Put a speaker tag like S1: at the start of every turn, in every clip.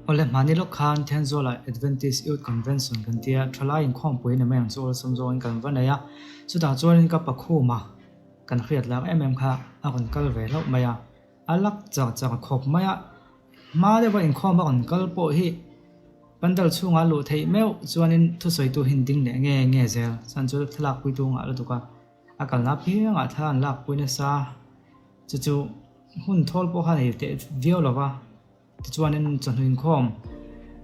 S1: ole mani lo khan then zola Adventist Youth Convention kan tia thala in khom pui na meng zol som zo in kan vanaya chuda zorin ka pakhu ma kan khriat lang kha a kon kal ve lo maya alak cha cha khop maya ma de ba in khom ba kon kal po hi pandal chunga lu thei meu chuanin thu soi tu hin ding ne nge zel san chu thlak pui tu nga lo tu ka akal na pi nga than lak pui na sa chu hun thol po ha nei te dio lo ba chuanin chonhuin khom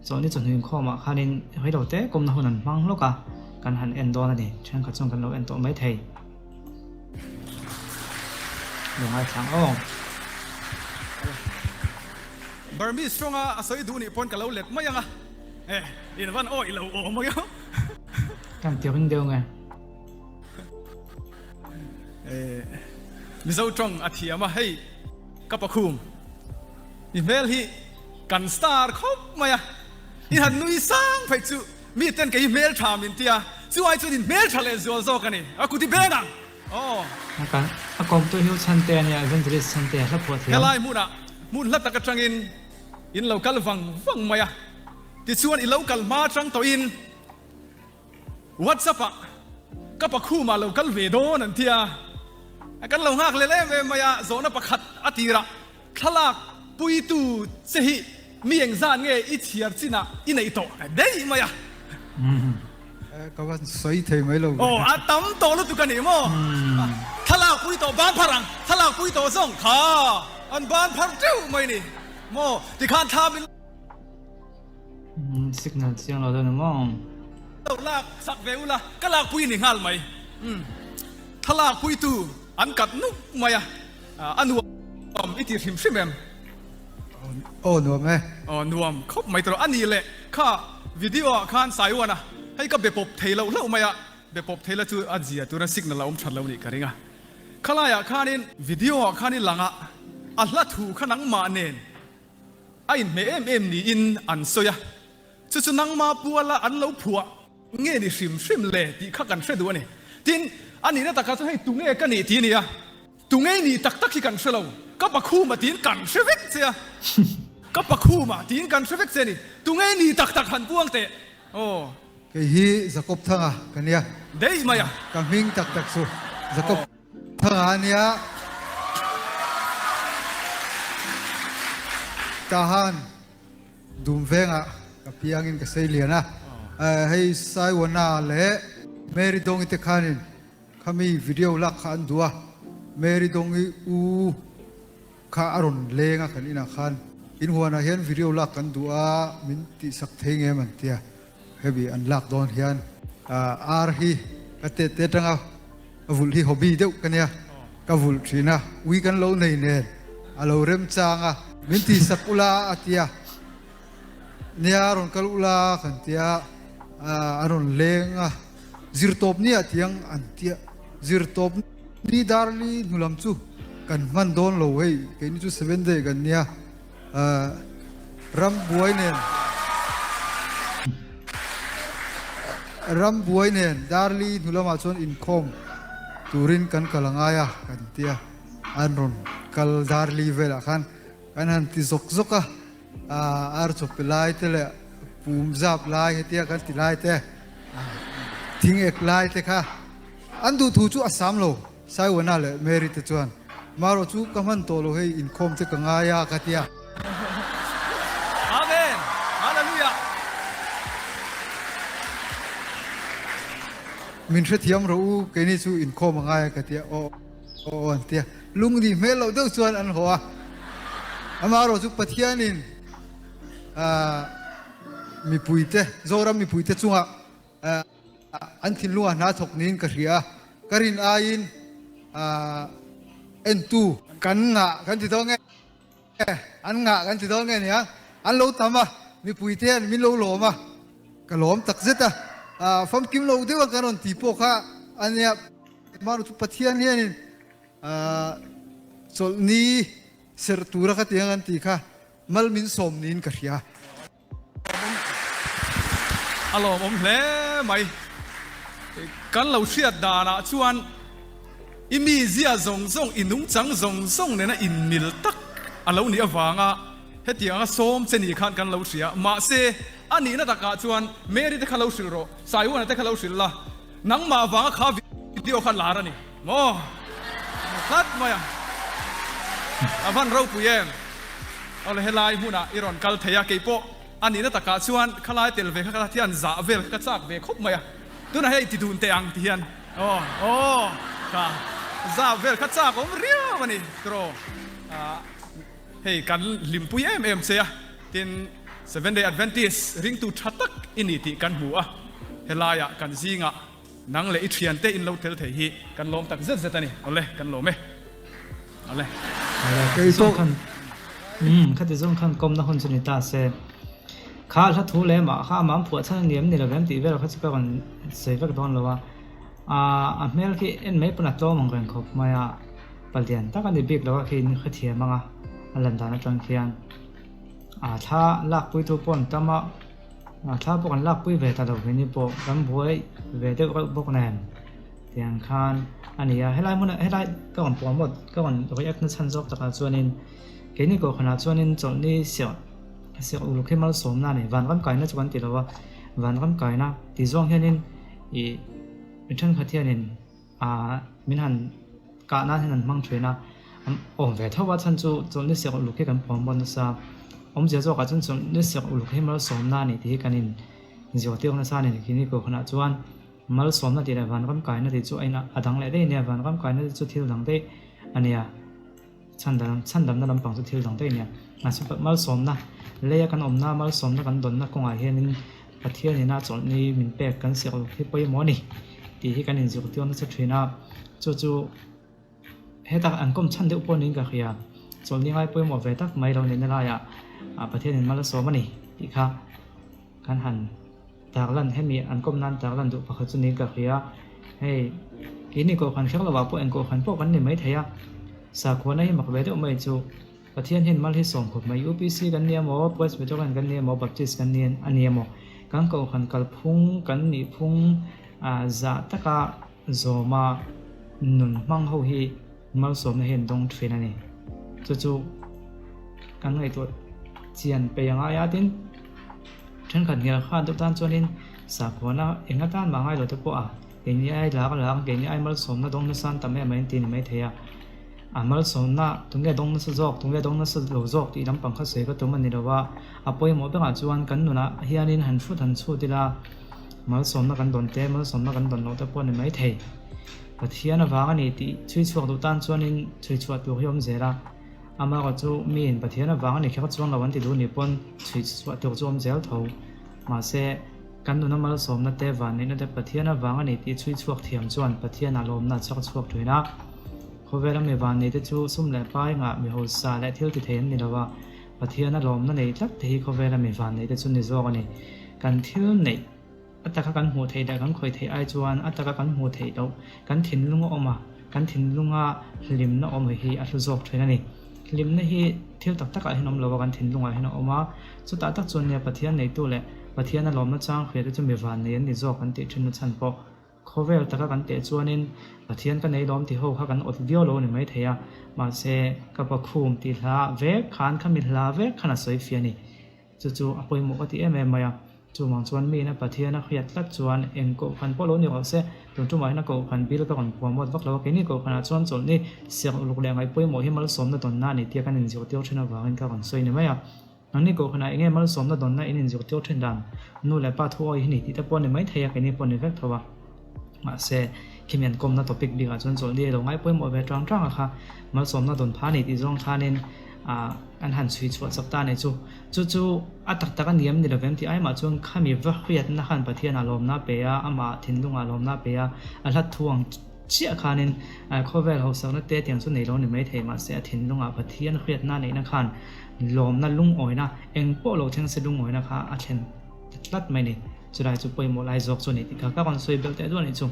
S1: choni chonhuin khom a khanin heido te kom na hunan mang loka kan han endo na ni thren kha chong kan lo en to mai thei lungai thang ong
S2: Burmese stronga asoi du ni pon ka lo let mayanga in van o ilo o mo yo
S1: kan tiêu hing deu nge
S2: mizo trong athiama hei kapakhum email hi kan star khop maya in han nui sang phai chu mi ten ka email tham in tia chu ai chu din mail thale zo zo kani akuti bena oh
S1: kan a kom to hiu chan te ania Adventist chan te la pho thia
S2: helai mun la ta ka tangin in local wang maya ti chuan i local ma tang to in whatsapp ka pakhu ma local ve do nan tia kan lo hak le ve maya zona pakhat atira thalak pui tu sehi mi eng zan nge i thiar china i nei to dei maya
S3: ka wan soi thei mai lo
S2: oh atam to lu tu kan ni mo thalak pui to ban pharang thalak pui to song kha an ban phar tu mai ni mo ti khan tha min
S1: signal chiang lo da na mong
S2: to lak sak veula ka lak pui ni ngal mai thalak pui tu an kat nu maya anu iti him shimem
S3: oh no me
S2: oh nuam khop mai tro ani le kha video khan sai wana hai ka be pop thailo lo maya be pop thaila chu azia tu ra signal om thalo ni karinga khala ya khanin video khanin langa alla thu khanang ma nen ain me em ni in an soya chu chu nang ma puala an lo phua nge ni shim le ti kha kan hre du ani tin ani na ta ka hai tu nge ka ni ti ni ya tu nge ni tak tak ki kan hre ka pakhu ma tin kan hre sia ka pakhu ma tin kan hre se ni tu nge ni tak tak han puang te oh
S3: ke hi zakop thanga kania
S2: dei maya
S3: ka ming tak tak su zakop thanga ania tahan dum venga ka piangin ka seiliana hei sai wana le meri dong ite khanin kami video lak khan dua meri dong u kha aron lenga kan ina khan in huana hian video lak kan dua min ti sak thenge man tia hebi an lak don hian ar hi ate te tanga avul hi hobby deuh kania ka vul thina wi kan lo nei ne alo rem changa min ti sakula atia nia ron kalula kan tia aron lenga zirtop ni atiang antia zirtop ni darli nulam chu kan man don lo hei ke ni chu 7 day kan nia ram buai nen darli nulama chon income turin kan kalangaya kan tia anron kal darli vela kan han ti zok zoka ar chopilai tele pum zap lai tia kan ti lai te thing ek lai te kha andu thu chu asam lo sai wana le meri te chuan maro chu kaman to lo hei income te kangaya ka tia
S2: amen hallelujah
S3: min thre thiam ro u ke ni chu income ngai ka tia o an tia lung di me lo deuh chuan an hoa amaro chu pathianin mi puite zoram mi puite chunga an thin lunga na thok nin ka ria karin ain n2 kan nga kan ti dong an nga kan ti dong nia an lo tama mi puite an min lo loma ka lom tak zeta fam kim lo dewa karon tipo kha ania maru chu pathian hianin sol ni sertura ka tiangan ti kha mal min som nin ka ria
S2: alo om hle mai kan lo hriat dana chuan imi zia zong inung chang zong ne na in mil tak alo ni awanga เฮติงก็ส้มเจนี่ขันกันเราเสียมาเซอันนี้น่าตะกาจวนเมริเตขันเราสิโรสายวันเตขันเราสิละนังมาวังข้าวิดีโอขันลาระนี่โมคัดมาอ่ะอาวันเราปุยเองเอาเลยเฮลายหูน่ะอีรอนกัลเทียเกย์โปอันนี้น่าตะกาจวนขลายเตลเวขลายที่อันจ่าเวลขจักเวคบมาอ่ะตัวนั้นให้ติดูนเตียงที่อันโอ้ค่ะจ่าเวลขจักผมเรียววันนี้ตรเฮ้ยกันลิมปุยเอ็มเสียทิน 7 Day Adventist ริงตูชัดตักอินิติกันหัวเฮลายกันซิงะนังเลยอิทรียนเตอินเราเทลเทฮีกันลมตักเซ็ตนี่เอาเลยกันลมไหมเอาเลย
S3: cái
S1: ส่ง
S3: số
S1: คันคันที่ส่งคันกรมนครสุนิตาเซข้าถ้าทูเลยมาข้ามันผัวฉันเนียมนี่เราเว้นตีเวลาเขาจะไปกันเซฟกันตอนเราว่าเมลที่เอ็นไม่ปุ่นตัวมังเริงครบมาปลเดียนถ้ากันดีบิ๊กเราก็คิดเขาเทียมมั้งอันหลังจากนั้นจังเทียนถ้าลักปุยทุกคนแต่มาถ้าพวกกันลักปุยเวทเราเป็นนี่พวกกันบวยเวทก็พวกแนมเตียงคานอันนี้ให้ไล่มันให้ไล่ก็มันปวดหมดก็มันเราอยากนึกชั้นจบจากส่วนนี้เกี่ยนี่ก็ขนาดส่วนนี้จนนี่เสียอุลุกให้มาสมนั่นนี่วันกันไก่น่าจะวันติดแล้วว่าวันกันไก่นะที่ช่วงแค่นี้เป็นช่างขัดเทียนนี่มิหันกะน่าที่นั่นมั่งช่วยนะเวทว่าฉันจนนี่เสียอุลุกให้กันปวดหมดนะซะเจ้าก็จนนี่เสียอุลุกให้มาสมนั่นนี่ที่กันนี่จะเที่ยวนั่นซะนี่ที่นี่ก็ขนาดส่วนมาสมนั่นที่ไหนวันกันไก่นั่นที่จู่ไอ้น่ะดังเลยได้เนี่ยวันกันไก่นั่นที่จู่เที่ยวดังได้อันนี้ฉันดำนั่นลำปังจู่เที่ยวดังได้เนี่ยสุดมาสมนะเลี้ยกันหน้ามาสมนะกันดนนะกงอาเฮียนินประเทศนี้น่าจนนี่มินเปกกันเสียที่ไปหมอนี่ที่กันนี่จู่เที่ยวนั่นจะช่วยนะจู่ให้ตักอันก้มชั้นเดียวปนนี้ก็คือจนนี่ให้ไปหมดเวทักไม่เราเนี่ยน่าประเทศนี้มาสมนี่ที่ค่ะการหันจากนั้นให้มีอันก้มนั้นจากนั้นดูประคับนี้ก็คือให้กินนี่ก็ขันเชื่อเราว่าพวกอันก็ขันพวกกันนี่ไม่เทียสากคนให้หมักเวทไม่จู่ประเทศเห็นมาที่ส่งขบมา UPC กันเนี่ยหมอพวกสเปโตกันเนี่ยหมอบัพติสกันเนี่ยอันนี้หมอกันก็ขันกัลพุงกันนี่พุงจะตะกะโจมานุนมังหูฮีมาสมเห็นตรงทวีนั่นนี่จู่กันไอตัวเจียนไปยังไงดินฉันขันเงี้ยข้าทุกท่านชวนนินสากคนนะเองก็ท่านมาให้เราทุกปะเก่งยี่ไอ้หลักเก่งยี่ไอ้มาสมนะตรงนั้นสันแต่ไม่ไม่ตีนไม่เทียมาสมนะตรงนี้ตรงนั้นสุดจอกตรงนี้ตรงนั้นสุดหลุดจอกที่ลำปังข้าเสกก็ตัวมันนี่เราว่าพอยหมอเป็นอาจวนกันนู่นนะเฮียนินหันฟุตหันสู้ที่ละมาสมนะกันโดนเตะมาสมนะกันโดนเราทุกปะนี่ไม่เทียประเทศนั้นว่ากันนี่ที่ช่วยช่วยทุกท่านชวนนินช่วยช่วยตัวเฮียมเจระมาก็จู่มีนประเทศนั้นว่ากันนี่แค่ช่วงเราวันที่ดูนี่ปนช่วยช่วยตัวจอมเจ้าเท่ามาเสกันนู่นมาสมนะเตวันนี่นั่นแต่ประเทศนั้นว่ากันนี่ที่ช่วยช่วยเทียมจวนประเทศนั้นลมน่าชักช่วยด้วยนะเขาเวลามีวันนี้ที่จู่สุ่มเล่ป้ายงะมีหัวซาและเที่ยวที่เทียนนี่เราว่าประเทศนั้นลมนั่นเองทักที่เขาเวลามีวันนี้ที่จู่ในช่วงนี้กันเที่ยวนี่อัตราการหัวเทียดกันคอยเทียไอจวนอัตราการหัวเทียดกันถิ่นลุงออกมากันถิ่นลุงลิมน่ะออกมาให้อัตราจบด้วยนั่นเองลิมนี่ให้เที่ยวตักให้น้องเราว่ากันถิ่นลุงให้น้องออกมาสุดท้ายตักจวนเนี่ยประเทศในตัวเลยประเทศนั้นลมน่าจ้างเคยได้จะมีวันนี้นี่จบกันติดชุนชั้นปอเขาเวลตักกันเตะจวนนี่ประเทศกันในลมที่เขาเขากันอดเดียวโลนี่ไม่เทียมาเสกับปะคุมที่ลาเวกขันขมิลาเวกขนาดสวยเฟียนี่จู่ๆไปหมดที่มาจู่มังชวนมีนะประเทศนะขยันตัดชวนเองก็ขันพอล้นอยู่เอาเสจนจู่มาให้นักก็ขันบิลก็ขันพวงหมดวักแล้วก็นี่ก็ขนาดชวนจนนี่เสียงลูกแรงไอ้ปุ้ยหมดให้มาสมนะตอนนั้นนี่เทียกันอินจิโอเตียวชนะวางกันกันสวยนี่ไหมนั่นนี่ก็ขนาดเงี้ยมาสมนะตอนนั้นอินจิโอเตียวชนะดังนู่นแหละป้าทั่วอีนี่ที่ตะปนนี่ไม่เทียกันนี่ปนนี่แฟกทัวมาเสคิมยันกลมนะตัวปิกบิกจนจนนี่เราไอ้ปุ้ยหมดไปจ้างอะค่ะมาสมนะตอนพานี่ที่จ้องท่านี่อันหันสวิตช์วัดสัปดาห์นี้จู่อัตราการเนียมนี่เราเว้นที่ไอ้มาจนข้ามีวัคซีนนักขันประเทศอารมณ์น่าเปียอามาทิ้งลงอารมณ์น่าเปียอันลัดทวงเชี่ยขานินข้อเวลเขาสักนัดเตะเตียงส่วนไหนเราเนี่ยไม่เทมาเสียทิ้งลงประเทศเครียดหน้าไหนนักขันลมนั่นลุงอ่อยนะเองโป้เราเชิงเสดุงอ่อยนะคะอาเชนลัดไม่เนี่ยจะได้จุดไปหมดไล่จอกส่วนนี้ที่เขาก็คนสวยเบลแต่ด้วยนี่จู่